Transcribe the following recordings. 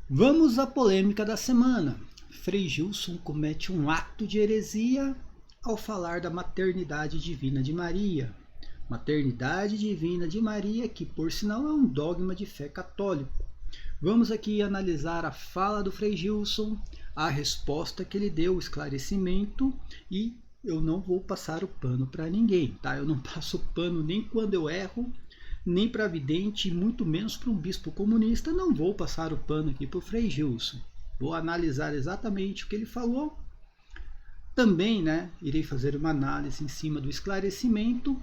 Vamos à polêmica da semana. Frei Gilson comete um ato de heresia ao falar da maternidade divina de Maria. Maternidade divina de Maria, que por sinal é um dogma de fé católico. Vamos aqui analisar a fala do Frei Gilson, a resposta que ele deu, o esclarecimento, e eu não vou passar o pano para ninguém, tá? Eu não passo pano nem quando eu erro, nem para vidente, muito menos para um bispo comunista. Não vou passar o pano aqui para o Frei Gilson. Vou analisar exatamente o que ele falou. Também, irei fazer uma análise em cima do esclarecimento.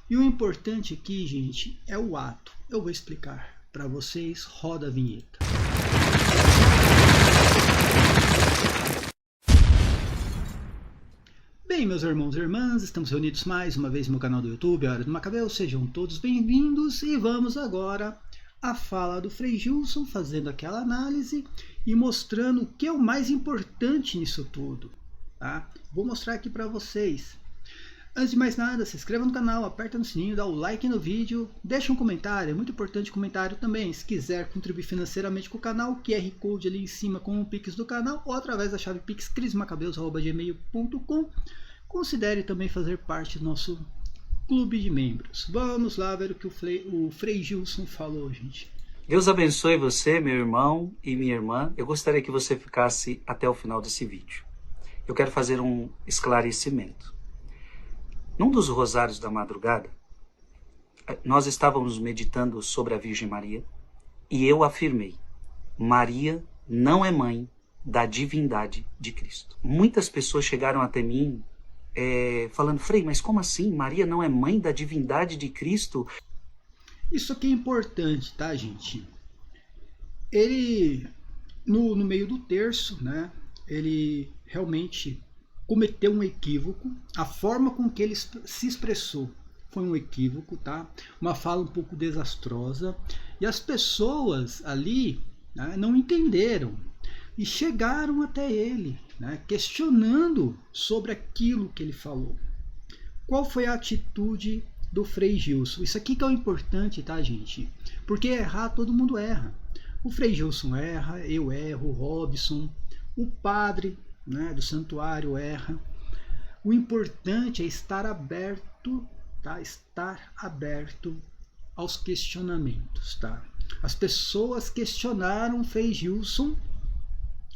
E o importante aqui, gente, é o ato. Eu vou explicar para vocês. Roda a vinheta. Bem, meus irmãos e irmãs, estamos reunidos mais uma vez no meu canal do YouTube, A Hora do Macabeu. Sejam todos bem-vindos e vamos agora à fala do Frei Gilson, fazendo aquela análise e mostrando o que é o mais importante nisso tudo. Tá? Vou mostrar aqui para vocês. Antes de mais nada, se inscreva no canal, aperta no sininho, dá o like no vídeo, deixa um comentário, é muito importante o comentário também. Se quiser contribuir financeiramente com o canal, QR Code ali em cima com o Pix do canal ou através da chave Pix crismacabeus@gmail.com. Considere também fazer parte do nosso clube de membros. Vamos lá ver o que o Frei Gilson falou, gente. Deus abençoe você, meu irmão e minha irmã. Eu gostaria que você ficasse até o final desse vídeo. Eu quero fazer um esclarecimento. Num dos rosários da madrugada, nós estávamos meditando sobre a Virgem Maria e eu afirmei: Maria não é mãe da divindade de Cristo. Muitas pessoas chegaram até mim falando: Frei, mas como assim? Maria não é mãe da divindade de Cristo? Isso aqui é importante, tá, gente? Ele, no meio do terço, ele realmente cometeu um equívoco. A forma com que ele se expressou foi um equívoco, tá? Uma fala um pouco desastrosa. E as pessoas ali não entenderam e chegaram até ele, questionando sobre aquilo que ele falou. Qual foi a atitude do Frei Gilson? Isso aqui que é o importante, tá, gente? Porque errar, todo mundo erra. O Frei Gilson erra, eu erro, o Robson, o padre do santuário erra. O importante é estar aberto, tá? Estar aberto aos questionamentos, tá? As pessoas questionaram o Frei Gilson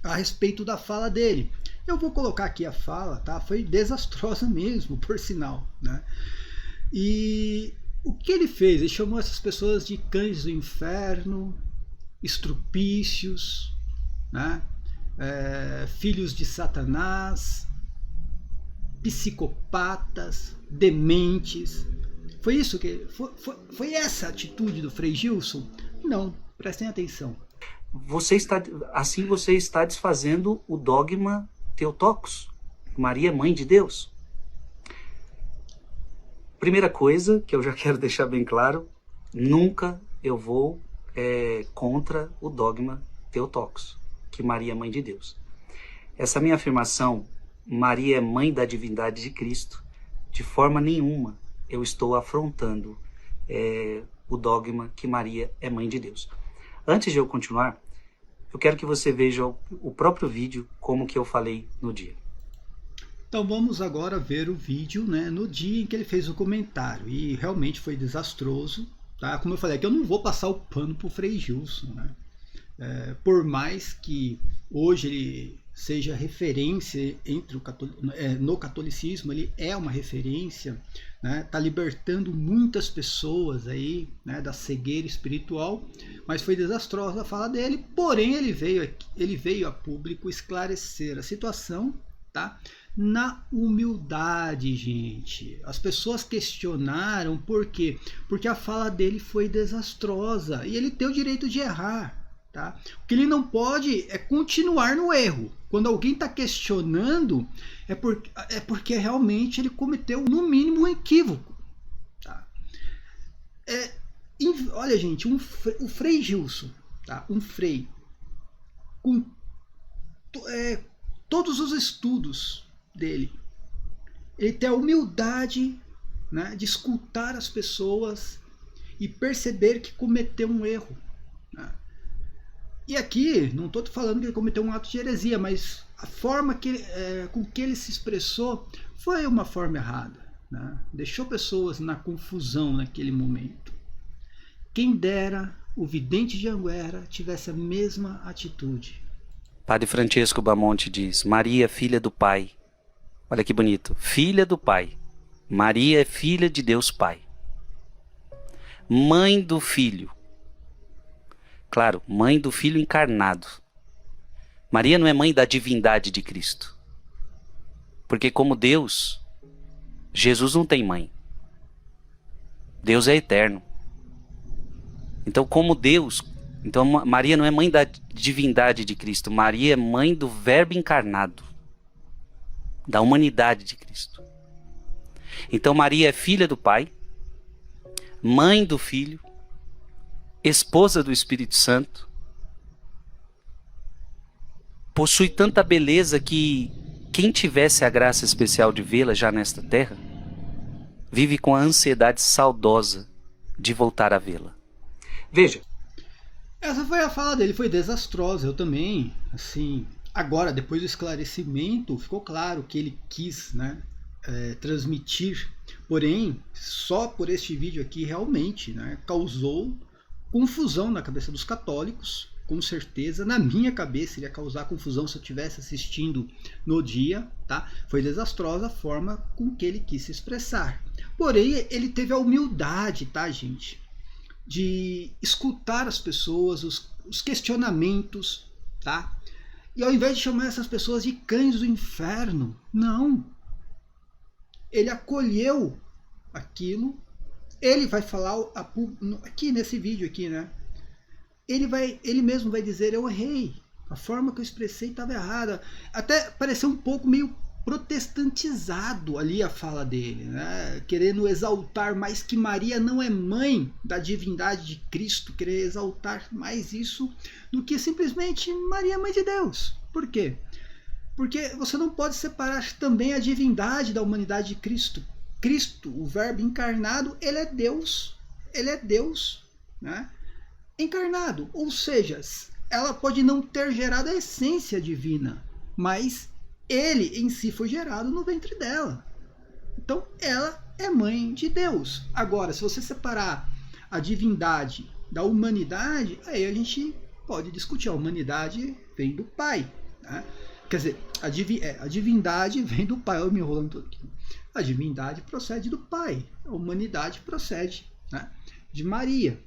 a respeito da fala dele. Eu vou colocar aqui a fala, tá? Foi desastrosa mesmo, por sinal, E o que ele fez? Ele chamou essas pessoas de cães do inferno, estrupícios, filhos de Satanás, psicopatas, dementes. Foi isso que foi essa a atitude do Frei Gilson? Não, prestem atenção. Você está desfazendo o dogma Theotokos, Maria, mãe de Deus. Primeira coisa que eu já quero deixar bem claro: nunca eu vou contra o dogma Theotokos, que Maria é mãe de Deus. Essa minha afirmação, Maria é mãe da divindade de Cristo, de forma nenhuma eu estou afrontando o dogma que Maria é mãe de Deus. Antes de eu continuar, eu quero que você veja o próprio vídeo, como que eu falei no dia. Então vamos agora ver o vídeo, no dia em que ele fez o comentário. E realmente foi desastroso, tá? Como eu falei aqui, eu não vou passar o pano pro Frei Gilson, por mais que hoje ele seja referência no catolicismo, ele é uma referência, tá libertando muitas pessoas aí, da cegueira espiritual, mas foi desastrosa a fala dele. Porém ele veio a público esclarecer a situação, tá? Na humildade, gente. As pessoas questionaram por quê? Porque a fala dele foi desastrosa e ele tem o direito de errar. Tá? O que ele não pode é continuar no erro. Quando alguém está questionando, é porque realmente ele cometeu, no mínimo, um equívoco. Tá? Olha, gente, o Frei Gilson, tá? Um frei com todos os estudos dele, ele tem a humildade, de escutar as pessoas e perceber que cometeu um erro. E aqui, não estou falando que ele cometeu um ato de heresia, mas a forma com que ele se expressou foi uma forma errada, né? Deixou pessoas na confusão naquele momento. Quem dera o vidente de Anguera tivesse a mesma atitude. Padre Francesco Bamonte diz: Maria, filha do Pai. Olha que bonito. Filha do Pai. Maria é filha de Deus Pai. Mãe do Filho. Claro, mãe do Filho encarnado. Maria não é mãe da divindade de Cristo. Porque como Deus, Jesus não tem mãe. Deus é eterno. Então, como Deus, então Maria não é mãe da divindade de Cristo. Maria é mãe do Verbo encarnado, da humanidade de Cristo. Então, Maria é filha do Pai, mãe do Filho, esposa do Espírito Santo. Possui tanta beleza que quem tivesse a graça especial de vê-la já nesta terra, vive com a ansiedade saudosa de voltar a vê-la. Veja. Essa foi a fala dele, foi desastrosa. Eu também, assim, agora, depois do esclarecimento, ficou claro que ele quis, né, transmitir. Porém, só por este vídeo aqui, realmente, né, causou confusão na cabeça dos católicos. Com certeza, na minha cabeça iria causar confusão se eu estivesse assistindo no dia, tá? Foi desastrosa a forma com que ele quis se expressar. Porém, ele teve a humildade, tá, gente, de escutar as pessoas, os questionamentos, tá? E ao invés de chamar essas pessoas de cães do inferno, não. Ele acolheu aquilo. Ele vai falar aqui nesse vídeo aqui, né? Ele mesmo vai dizer: eu errei, a forma que eu expressei estava errada. Até pareceu um pouco meio protestantizado ali a fala dele, né? Querendo exaltar mais que Maria não é mãe da divindade de Cristo, querer exaltar mais isso do que simplesmente Maria é mãe de Deus. Por quê? Porque você não pode separar também a divindade da humanidade de Cristo. Cristo, o Verbo encarnado, ele é Deus, né? Encarnado, ou seja, ela pode não ter gerado a essência divina, mas ele em si foi gerado no ventre dela. Então ela é mãe de Deus. Agora, se você separar a divindade da humanidade, aí a gente pode discutir. A humanidade vem do Pai, né? Quer dizer, a divindade vem do Pai. Eu me enrolando todo aqui. A divindade procede do Pai, a humanidade procede, né, de Maria.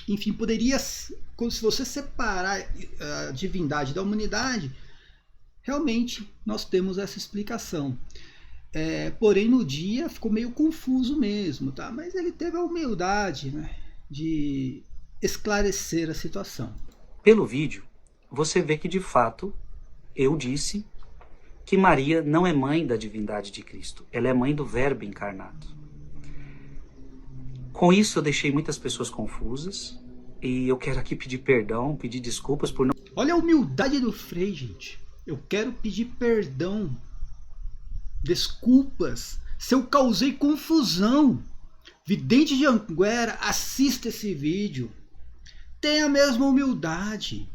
Enfim, poderia, se você separar a divindade da humanidade, realmente nós temos essa explicação. Porém, no dia ficou meio confuso mesmo, tá? Mas ele teve a humildade, né, de esclarecer a situação. Pelo vídeo, você vê que de fato eu disse que Maria não é mãe da divindade de Cristo. Ela é mãe do Verbo encarnado. Com isso eu deixei muitas pessoas confusas e eu quero aqui pedir perdão, pedir desculpas por não... Olha a humildade do Frei, gente. Eu quero pedir perdão, desculpas, se eu causei confusão. Vidente de Anguera, assista esse vídeo. Tenha a mesma humildade.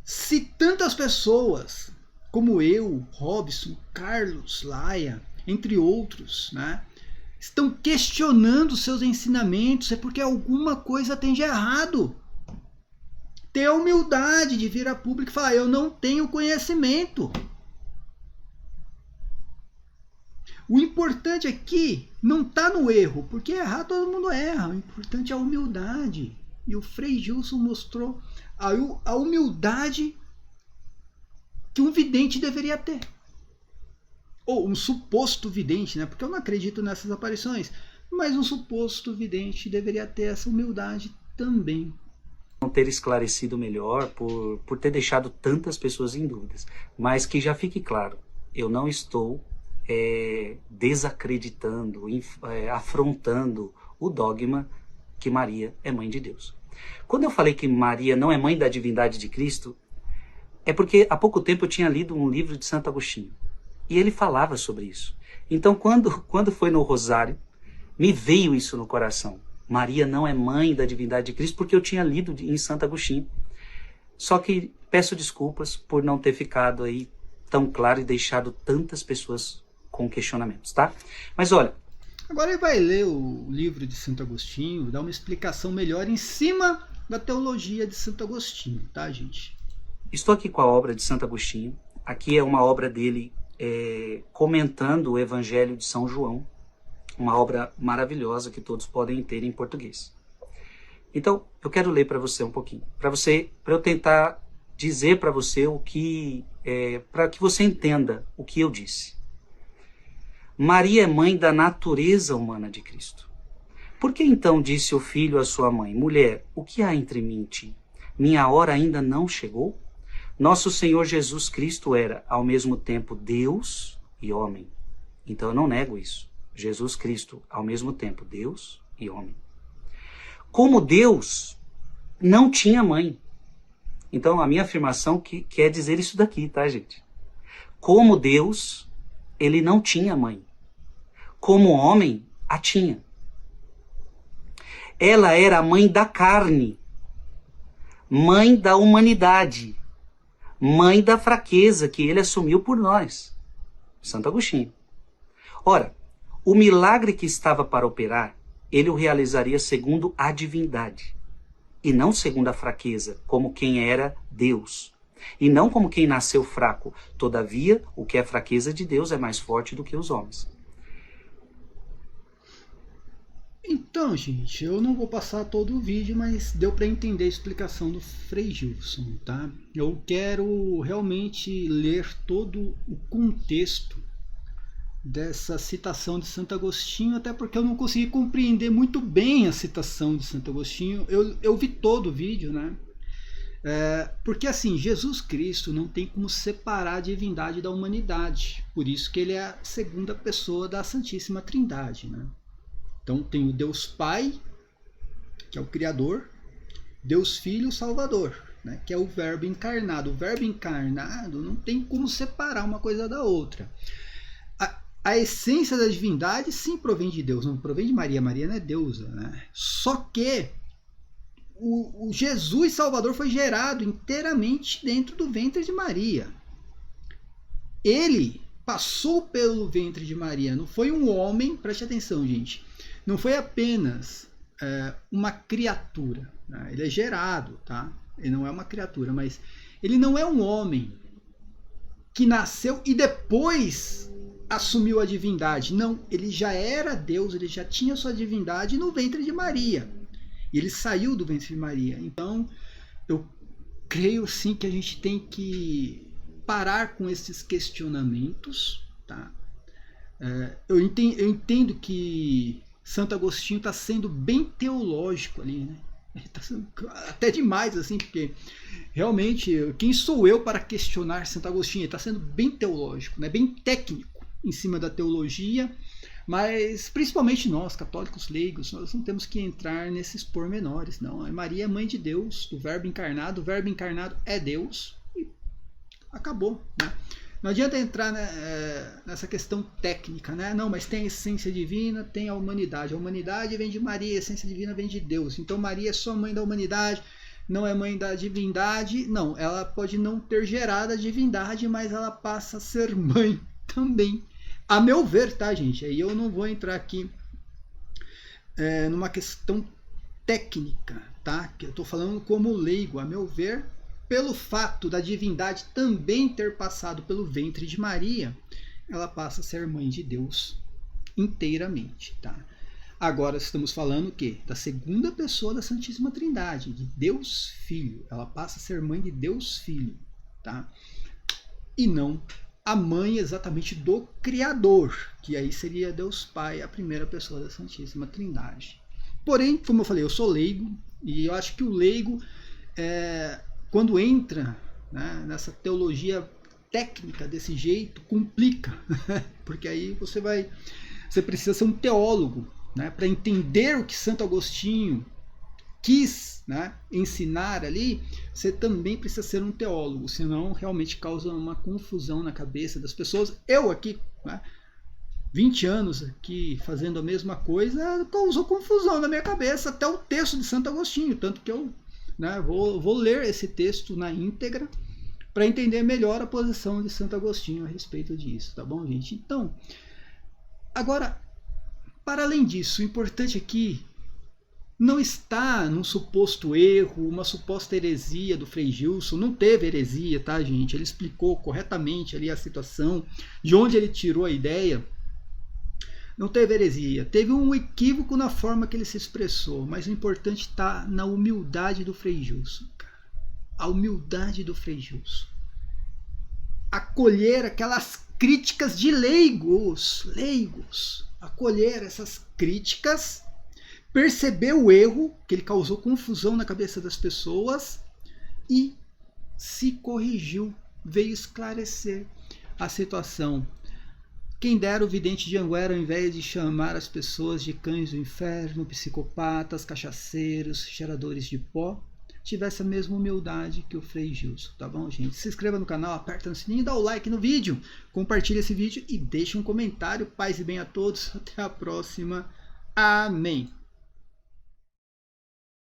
Se tantas pessoas como eu, Robson, Carlos, Laia, entre outros, né, estão questionando seus ensinamentos, é porque alguma coisa tem de errado. Ter a humildade de vir a público e falar: eu não tenho conhecimento. O importante aqui não está no erro, porque errar todo mundo erra. O importante é a humildade. E o Frei Gilson mostrou a humildade que um vidente deveria ter. Ou um suposto vidente, né? Porque eu não acredito nessas aparições. Mas um suposto vidente deveria ter essa humildade também. Não ter esclarecido melhor, por ter deixado tantas pessoas em dúvidas. Mas que já fique claro, eu não estou desacreditando, afrontando o dogma que Maria é mãe de Deus. Quando eu falei que Maria não é mãe da divindade de Cristo, é porque há pouco tempo eu tinha lido um livro de Santo Agostinho. E ele falava sobre isso. Então, quando foi no Rosário, me veio isso no coração. Maria não é mãe da divindade de Cristo, porque eu tinha lido em Santo Agostinho. Só que peço desculpas por não ter ficado aí tão claro e deixado tantas pessoas com questionamentos, tá? Mas olha, agora ele vai ler o livro de Santo Agostinho, dar uma explicação melhor em cima da teologia de Santo Agostinho, tá, gente? Estou aqui com a obra de Santo Agostinho. Aqui é uma obra dele comentando o Evangelho de São João, uma obra maravilhosa que todos podem ter em português. Então, eu quero ler para você um pouquinho, para eu tentar dizer para você o que, para que você entenda o que eu disse. Maria é mãe da natureza humana de Cristo. Por que então disse o filho à sua mãe: mulher, o que há entre mim e ti? Minha hora ainda não chegou? Nosso Senhor Jesus Cristo era, ao mesmo tempo, Deus e homem. Então eu não nego isso. Jesus Cristo, ao mesmo tempo, Deus e homem. Como Deus, não tinha mãe. Então a minha afirmação quer dizer isso daqui, tá, gente? Como Deus, ele não tinha mãe. Como homem, a tinha. Ela era a mãe da carne, mãe da humanidade, mãe da fraqueza que ele assumiu por nós. Santo Agostinho. Ora, o milagre que estava para operar, ele o realizaria segundo a divindade, e não segundo a fraqueza, como quem era Deus, e não como quem nasceu fraco. Todavia, o que é fraqueza de Deus é mais forte do que os homens. Então, gente, eu não vou passar todo o vídeo, mas deu para entender a explicação do Frei Gilson, tá? Eu quero realmente ler todo o contexto dessa citação de Santo Agostinho, até porque eu não consegui compreender muito bem a citação de Santo Agostinho. Eu vi todo o vídeo, né? Porque assim, Jesus Cristo não tem como separar a divindade da humanidade. Por isso que ele é a segunda pessoa da Santíssima Trindade, né? Então tem o Deus Pai, que é o Criador, Deus Filho, o Salvador, né, que é o Verbo encarnado. O Verbo encarnado não tem como separar uma coisa da outra. A essência da divindade sim provém de Deus, não provém de Maria. Maria não é deusa, né? Só que o Jesus Salvador foi gerado inteiramente dentro do ventre de Maria. Ele passou pelo ventre de Maria, não foi um homem, preste atenção, gente. Não foi apenas uma criatura, né? Ele é gerado, tá? Ele não é uma criatura, mas ele não é um homem que nasceu e depois assumiu a divindade. Não, ele já era Deus, ele já tinha sua divindade no ventre de Maria. E ele saiu do ventre de Maria. Então, eu creio sim que a gente tem que parar com esses questionamentos, tá? Eu entendo que Santo Agostinho está sendo bem teológico ali, né? Está sendo até demais, assim, porque realmente, quem sou eu para questionar Santo Agostinho? Ele está sendo bem teológico, né? Bem técnico em cima da teologia, mas principalmente nós, católicos leigos, nós não temos que entrar nesses pormenores, não. Maria é mãe de Deus, o Verbo encarnado é Deus, e acabou, né? Não adianta entrar nessa questão técnica, né? Não, mas tem a essência divina, tem a humanidade. A humanidade vem de Maria, a essência divina vem de Deus. Então Maria é só mãe da humanidade, não é mãe da divindade. Não, ela pode não ter gerado a divindade, mas ela passa a ser mãe também. A meu ver, tá, gente? Aí eu não vou entrar aqui numa questão técnica, tá? Que eu estou falando como leigo. A meu ver, pelo fato da divindade também ter passado pelo ventre de Maria, ela passa a ser mãe de Deus inteiramente, tá? Agora estamos falando o quê? Da segunda pessoa da Santíssima Trindade, de Deus Filho. Ela passa a ser mãe de Deus Filho, tá? E não a mãe exatamente do Criador, que aí seria Deus Pai, a primeira pessoa da Santíssima Trindade. Porém, como eu falei, eu sou leigo, e eu acho que o leigo quando entra, né, nessa teologia técnica desse jeito, complica, porque aí você precisa ser um teólogo, né, para entender o que Santo Agostinho quis, né, ensinar ali. Você também precisa ser um teólogo, senão realmente causa uma confusão na cabeça das pessoas. Eu aqui, né, 20 anos aqui fazendo a mesma coisa, causou confusão na minha cabeça, até o texto de Santo Agostinho, tanto que eu né? Vou ler esse texto na íntegra para entender melhor a posição de Santo Agostinho a respeito disso, tá bom, gente? Então, agora, para além disso, o importante aqui não está num suposto erro, uma suposta heresia do Frei Gilson. Não teve heresia, tá, gente? Ele explicou corretamente ali a situação, de onde ele tirou a ideia. Não teve heresia. Teve um equívoco na forma que ele se expressou, mas o importante está na humildade do Frei Gilson. A humildade do Frei Gilson. Acolher aquelas críticas de leigos. Acolher essas críticas, perceber o erro, que ele causou confusão na cabeça das pessoas e se corrigiu, veio esclarecer a situação. Quem dera o vidente de Anguera, ao invés de chamar as pessoas de cães do inferno, psicopatas, cachaceiros, cheiradores de pó, tivesse a mesma humildade que o Frei Gilson, tá bom, gente? Se inscreva no canal, aperta no sininho, dá o like no vídeo, compartilha esse vídeo e deixa um comentário. Paz e bem a todos, até a próxima. Amém.